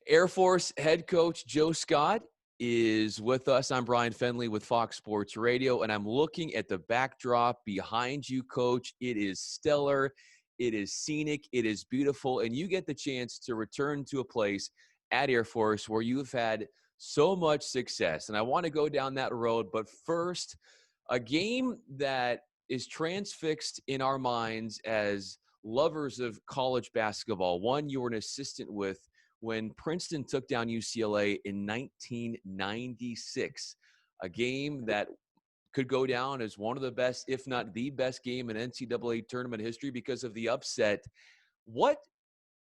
Air Force head coach Joe Scott is with us. I'm Bryan Fenley with Fox Sports Radio, and I'm looking at the backdrop behind you, Coach. It is stellar. It is scenic. It is beautiful. And you get the chance to return to a place at Air Force where you've had so much success. And I want to go down that road. But first, a game that is transfixed in our minds as lovers of college basketball, one you were an assistant with when Princeton took down UCLA in 1996, a game that could go down as one of the best, if not the best game in NCAA tournament history because of the upset. What,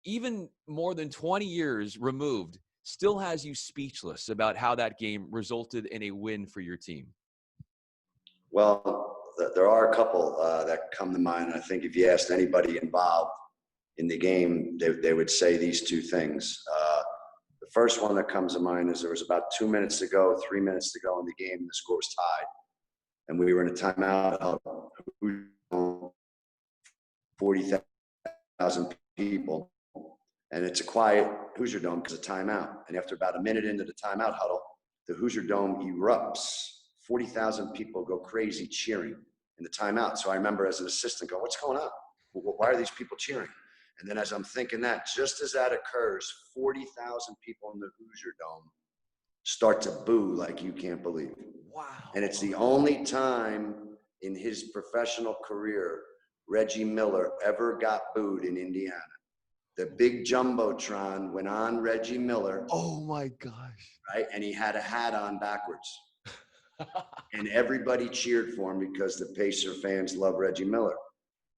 even more than 20 years removed, still has you speechless about how that game resulted in a win for your team? Well, there are a couple that come to mind. I think if you asked anybody involved in the game, they would say these two things. The first one that comes to mind is there was about 3 minutes to go in the game, and the score was tied. And we were in a timeout of 40,000 people. And it's a quiet Hoosier Dome because of timeout. And after about a minute into the timeout huddle, the Hoosier Dome erupts. 40,000 people go crazy cheering in the timeout. So I remember as an assistant going, what's going on? Why are these people cheering? And then as I'm thinking that, just as that occurs, 40,000 people in the Hoosier Dome start to boo like you can't believe. Wow. And it's the only time in his professional career Reggie Miller ever got booed in Indiana. The big Jumbotron went on Reggie Miller. Oh, my gosh. Right? And he had a hat on backwards. And everybody cheered for him because the Pacer fans love Reggie Miller.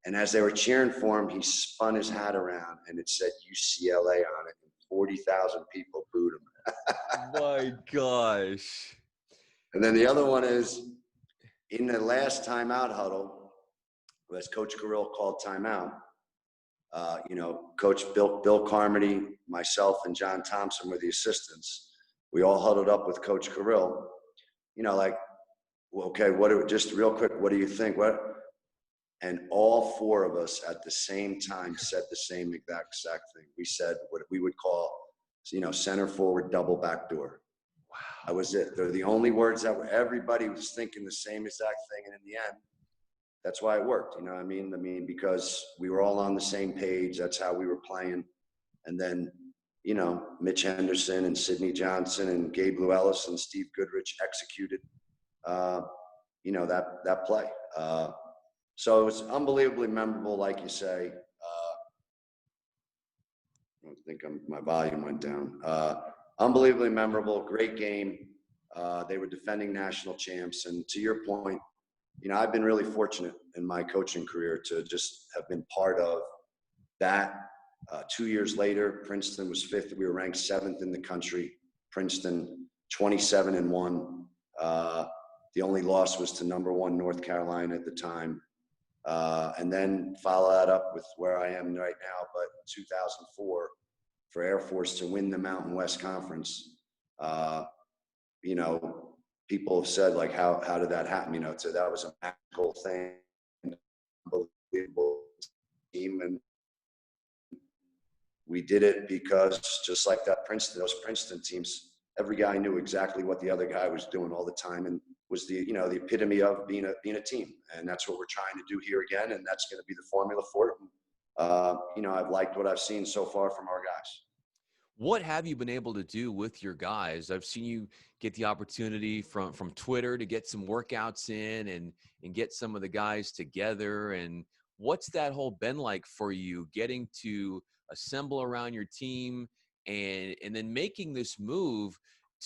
And as they were cheering for him, he spun his hat around and it said UCLA on it. And 40,000 people booed him. My gosh. And then the other one is in the last timeout huddle, as Coach Carrill called timeout, Coach Bill Carmody, myself, and John Thompson were the assistants. We all huddled up with Coach Carrill. Just real quick, what do you think? And all four of us at the same time said the same exact thing. We said what we would call, center forward double backdoor. Wow. That was it. They're the only words that everybody was thinking the same exact thing. And in the end, that's why it worked. You know what I mean? Because we were all on the same page. That's how we were playing. And then, Mitch Henderson and Sidney Johnson and Gabe Lewellis and Steve Goodrich executed, that play. So it was unbelievably memorable, like you say. I think my volume went down. Unbelievably memorable, great game. They were defending national champs. And to your point, I've been really fortunate in my coaching career to just have been part of that. 2 years later, Princeton was fifth. We were ranked seventh in the country. Princeton, 27-1. The only loss was to number one North Carolina at the time. And then follow that up with where I am right now, but 2004 for Air Force to win the Mountain West Conference. People have said, like, how did that happen? So that was a magical thing, unbelievable team. And we did it because just like those Princeton teams, every guy knew exactly what the other guy was doing all the time. And was the epitome of being a team. And that's what we're trying to do here again. And that's going to be the formula for it. And, I've liked what I've seen so far from our guys. What have you been able to do with your guys? I've seen you get the opportunity from Twitter to get some workouts in and get some of the guys together. And what's that whole been like for you, getting to assemble around your team and then making this move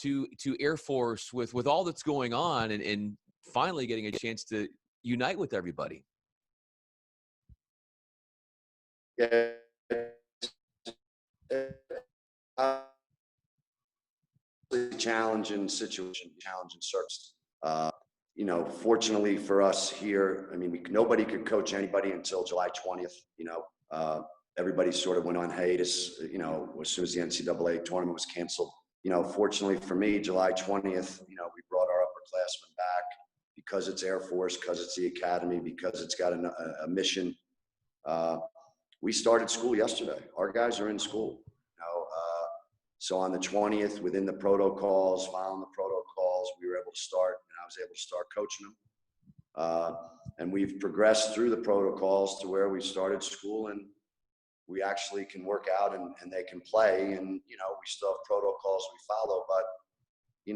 to Air Force with all that's going on and finally getting a chance to unite with everybody? Yeah. Challenging situation, challenging circus. Fortunately for us here, nobody could coach anybody until July 20th. Everybody sort of went on hiatus, as soon as the NCAA tournament was canceled. Fortunately for me, July 20th, we brought our upperclassmen back because it's Air Force, because it's the academy, because it's got a mission. We started school yesterday. Our guys are in school. So on the 20th, within the protocols, following the protocols, we were able to start, and I was able to start coaching them. And we've progressed through the protocols to where we started school and we actually can work out and they can play. And, we still have protocols we follow, but,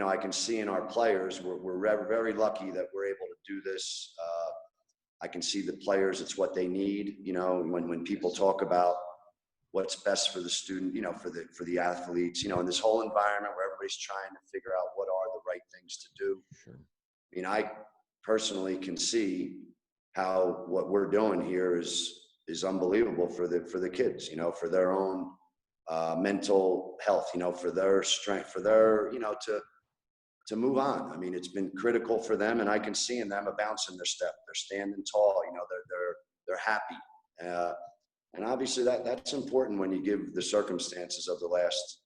I can see in our players, we're very lucky that we're able to do this. I can see the players, it's what they need. When people talk about what's best for the student, for the athletes, in this whole environment where everybody's trying to figure out what are the right things to do. Sure. I personally can see how what we're doing here is unbelievable for the kids, for their own mental health, for their strength, for their, to move on. It's been critical for them, and I can see in them a bounce in their step. They're standing tall, they're happy. And obviously that's important when you give the circumstances of the last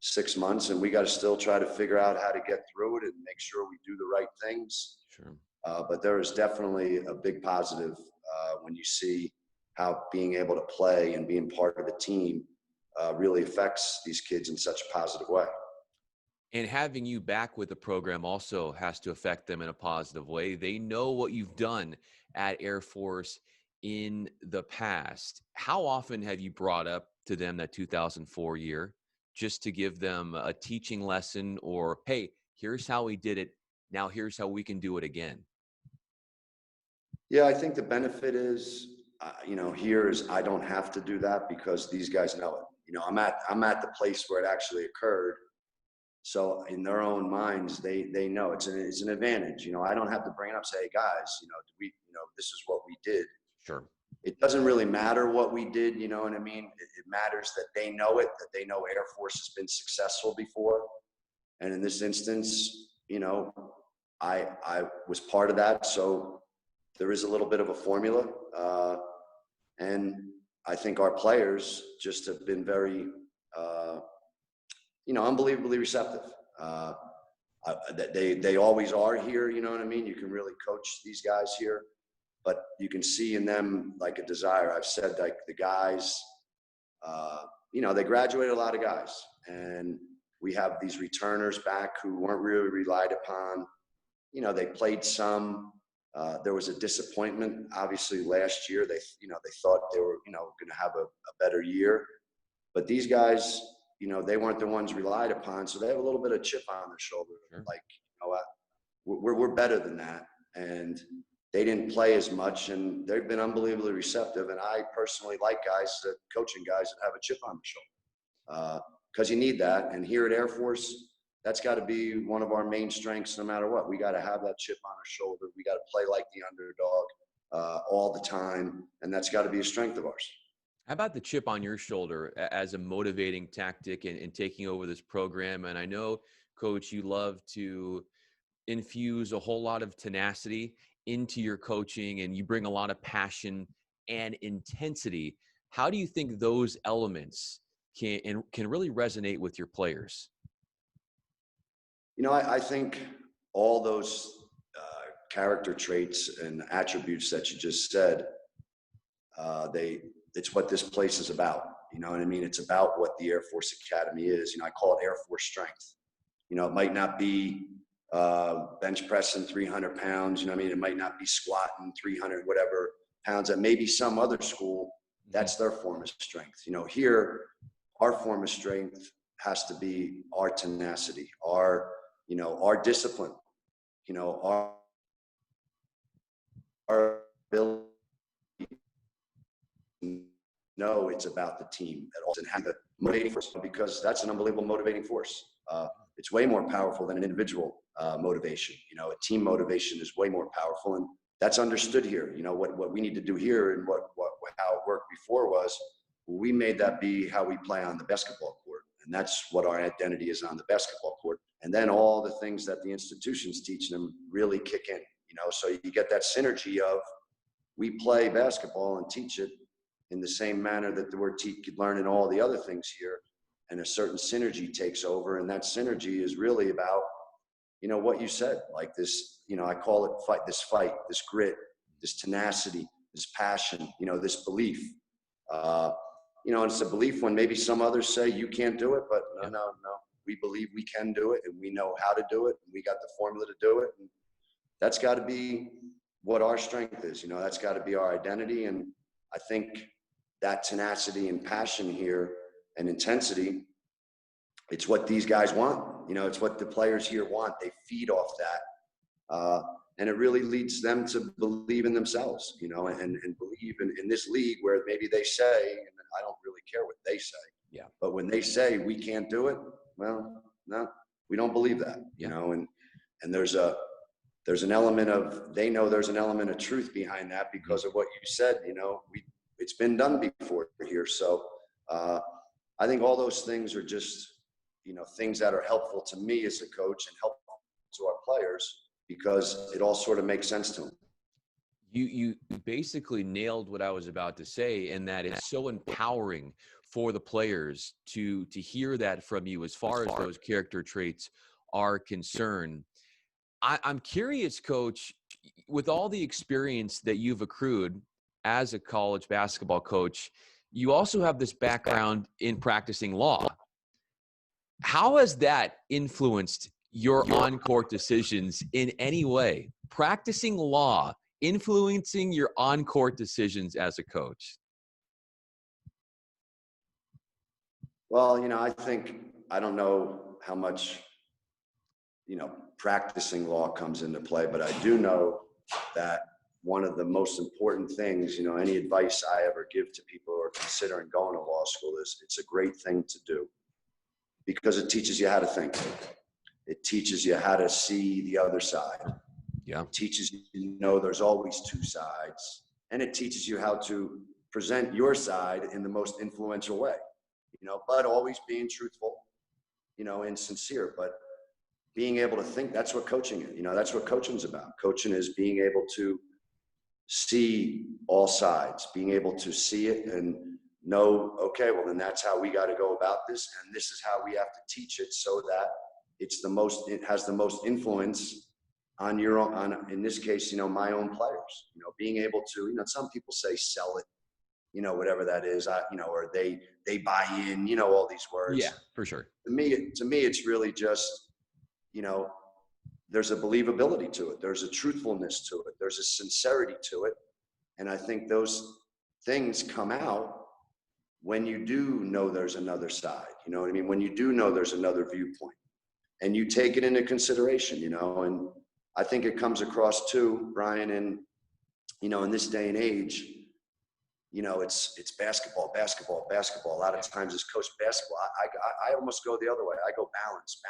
6 months, and we got to still try to figure out how to get through it and make sure we do the right things. Sure. But there is definitely a big positive when you see how being able to play and being part of a team really affects these kids in such a positive way. And having you back with the program also has to affect them in a positive way. They know what you've done at Air Force in the past. How often have you brought up to them that 2004 year just to give them a teaching lesson, or, hey, here's how we did it, now here's how we can do it again? Yeah, I think the benefit is, here is I don't have to do that because these guys know it. I'm at the place where it actually occurred. So in their own minds, they know it's an advantage. I don't have to bring it up, say, hey guys, this is what we did. Sure. It doesn't really matter what we did, you know what I mean? It matters that they know it, that they know Air Force has been successful before. And in this instance, I was part of that. So there is a little bit of a formula. And I think our players just have been very, unbelievably receptive. They always are here, you know what I mean? You can really coach these guys here, but you can see in them like a desire. I've said, like, the guys, they graduated a lot of guys, and we have these returners back who weren't really relied upon. They played some. There was a disappointment, obviously, last year. They thought they were, going to have a better year, but these guys, they weren't the ones relied upon, so they have a little bit of chip on their shoulder. Sure. Like, we're better than that, and they didn't play as much, and they've been unbelievably receptive. And I personally like coaching guys that have a chip on their shoulder, because you need that. And here at Air Force, that's got to be one of our main strengths. No matter what, we got to have that chip on our shoulder. We got to play like the underdog all the time, and that's got to be a strength of ours. How about the chip on your shoulder as a motivating tactic in taking over this program? And I know, Coach, you love to infuse a whole lot of tenacity into your coaching, and you bring a lot of passion and intensity. How do you think those elements can really resonate with your players? I think all those character traits and attributes that you just said, it's what this place is about. You know what I mean? It's about what the Air Force Academy is. I call it Air Force strength. It might not be bench pressing 300 pounds. It might not be squatting 300 whatever pounds. That maybe some other school, that's their form of strength. Here, our form of strength has to be our tenacity, our discipline, our ability. No, it's about the team at all, and have the motivating force, because that's an unbelievable motivating force. It's way more powerful than an individual motivation. A team motivation is way more powerful, and that's understood here. What we need to do here, and how it worked before was, we made that be how we play on the basketball court, and that's what our identity is on the basketball court. And then all the things that the institutions teach them really kick in. So you get that synergy of, we play basketball and teach it in the same manner that we're learning all the other things here, and a certain synergy takes over. And that synergy is really about, what you said, like this, I call it fight, this grit, this tenacity, this passion, this belief. it's a belief when maybe some others say you can't do it, but no. We believe we can do it, and we know how to do it, and we got the formula to do it. And that's got to be what our strength is. That's got to be our identity. And I think that tenacity and passion here and intensity, it's what these guys want. It's what the players here want. They feed off that. And it really leads them to believe in themselves, and believe in this league where maybe they say, and I don't really care what they say. Yeah. But when they say we can't do it, well, no, we don't believe that, and there's an element of, they know there's an element of truth behind that because of what you said, it's been done before here. So I think all those things are just, things that are helpful to me as a coach and helpful to our players because it all sort of makes sense to them. You basically nailed what I was about to say, and that it's so empowering for the players to hear that from you as far as those character traits are concerned. I'm curious, Coach, with all the experience that you've accrued as a college basketball coach, you also have this background in practicing law. How has that influenced your on-court decisions in any way? Practicing law influencing your on-court decisions as a coach? Well, I don't know how much, practicing law comes into play, but I do know that one of the most important things, any advice I ever give to people who are considering going to law school is it's a great thing to do because it teaches you how to think. It teaches you how to see the other side. Yeah. It teaches you there's always two sides, and it teaches you how to present your side in the most influential way, but always being truthful, and sincere, but being able to think. That's what coaching is. That's what coaching's about. Coaching is being able to see all sides, being able to see it and know, okay, well, then that's how we got to go about this. And this is how we have to teach it so that it has the most influence on your own, in this case, my own players, being able to, some people say sell it, whatever that is, or they buy in, all these words. Yeah, for sure. To me, it's really just, there's a believability to it. There's a truthfulness to it. There's a sincerity to it. And I think those things come out when you do know there's another side, you know what I mean? When you do know there's another viewpoint and you take it into consideration, and I think it comes across too, Bryan, and, in this day and age, it's basketball. A lot of times it's coach basketball. I almost go the other way. I go balance.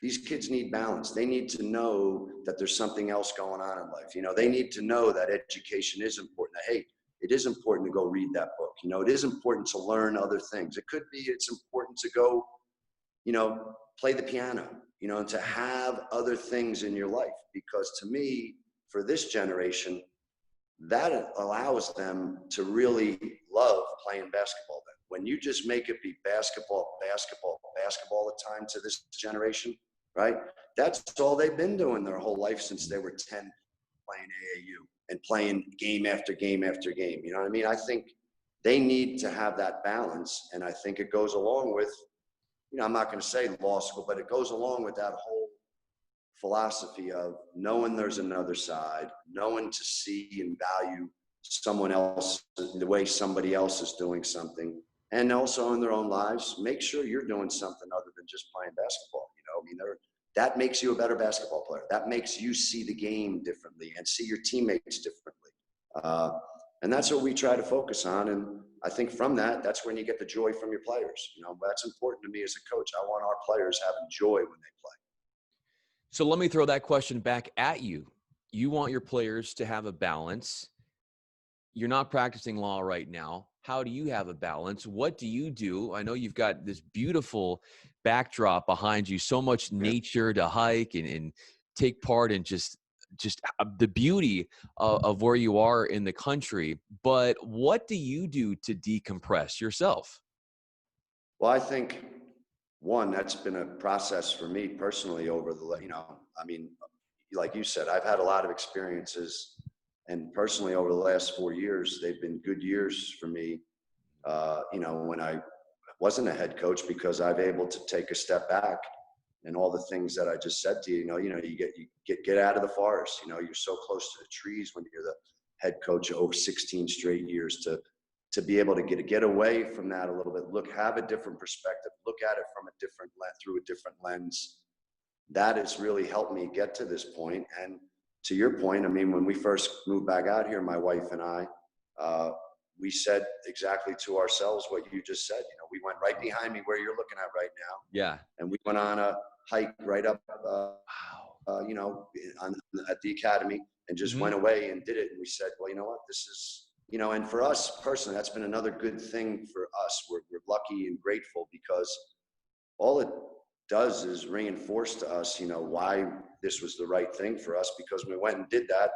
These kids need balance. They need to know that there's something else going on in life. They need to know that education is important. That, hey, it is important to go read that book. It is important to learn other things. It could be it's important to go, play the piano, and to have other things in your life. Because to me, for this generation, that allows them to really love playing basketball. Then when you just make it be basketball all the time to this generation, right? That's all they've been doing their whole life since they were 10, playing AAU and playing game after game after game. You know what I mean? I think they need to have that balance. And I think it goes along with, I'm not going to say law school, but it goes along with that whole philosophy of knowing there's another side, knowing to see and value someone else, the way somebody else is doing something, and also in their own lives, make sure you're doing something other than just playing basketball. That makes you a better basketball player. That makes you see the game differently and see your teammates differently. And that's what we try to focus on. And I think from that's when you get the joy from your players. That's important to me as a coach. I want our players having joy when they play. So let me throw that question back at you. You want your players to have a balance. You're not practicing law right now. How do you have a balance? What do you do? I know you've got this beautiful backdrop behind you, so much nature to hike and take part in, just the beauty of where you are in the country. But what do you do to decompress yourself? Well, I think, one, that's been a process for me personally over the, like you said, I've had a lot of experiences, and personally over the last 4 years, they've been good years for me. when I wasn't a head coach, because I've able to take a step back and all the things that I just said to you. You get out of the forest. You're so close to the trees when you're the head coach over 16 straight years, to be able to get away from that a little bit. Have a different perspective. Look at it from a different lens, through a different lens. That has really helped me get to this point. And to your point, I mean, when we first moved back out here, my wife and I, we said exactly to ourselves what you just said. We went right behind me where you're looking at right now. Yeah. And we went on a hike right up, Wow. at the academy, and just went away and did it. And we said, well, you know what, this is, and for us personally, that's been another good thing for us. We're lucky and grateful, because all it does is reinforce to us, why this was the right thing for us, because we went and did that.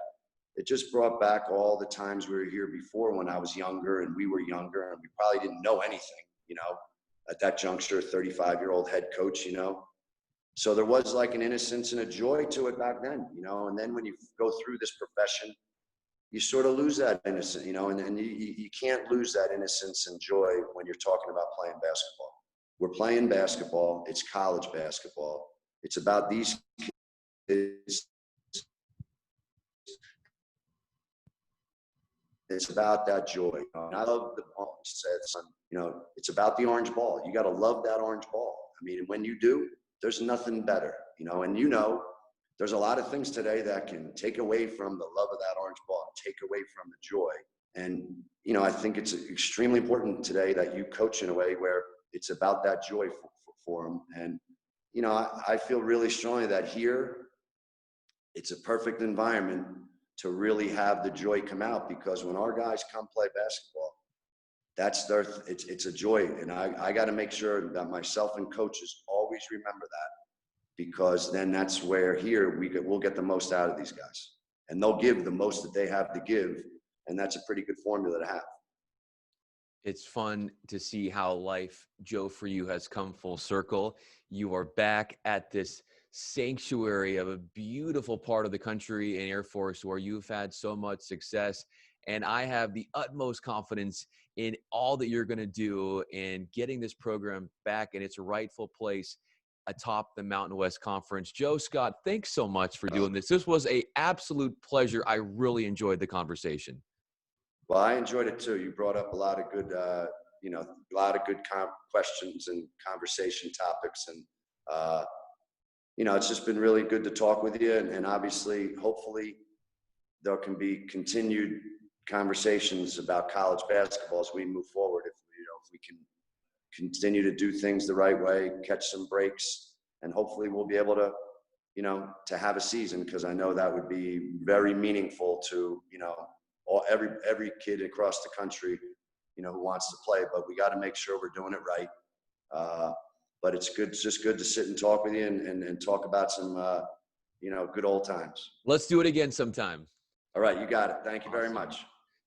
It just brought back all the times we were here before, when I was younger and we were younger, and we probably didn't know anything, at that juncture, 35-year-old head coach, So there was like an innocence and a joy to it back then, and then when you go through this profession, you sort of lose that innocence, and you can't lose that innocence and joy when you're talking about playing basketball. We're playing basketball. It's college basketball. It's about these kids. It's about that joy. And I love the ball. He said, son, it's about the orange ball. You got to love that orange ball. I mean, when you do, there's nothing better, and there's a lot of things today that can take away from the love of that orange ball, take away from the joy. And, I think it's extremely important today that you coach in a way where it's about that joy for them. And, I feel really strongly that here, it's a perfect environment to really have the joy come out, because when our guys come play basketball, it's a joy. And I got to make sure that myself and coaches always remember that, because then that's where here we'll get the most out of these guys, and they'll give the most that they have to give. And that's a pretty good formula to have. It's fun to see how life, Joe, for you has come full circle. You are back at this sanctuary of a beautiful part of the country in Air Force where you've had so much success. And I have the utmost confidence in all that you're going to do in getting this program back in its rightful place atop the Mountain West Conference. Joe Scott, thanks so much for doing this. This was an absolute pleasure. I really enjoyed the conversation. Well, I enjoyed it too. You brought up a lot of good, questions and conversation topics. And, it's just been really good to talk with you. And obviously, hopefully, there can be continued conversations about college basketball as we move forward. If we can continue to do things the right way, catch some breaks, and hopefully we'll be able to, to have a season, because I know that would be very meaningful to, every kid across the country, who wants to play. But we got to make sure we're doing it right. But it's just good to sit and talk with you and talk about some, good old times. Let's do it again sometime. All right, you got it. Thank you very much.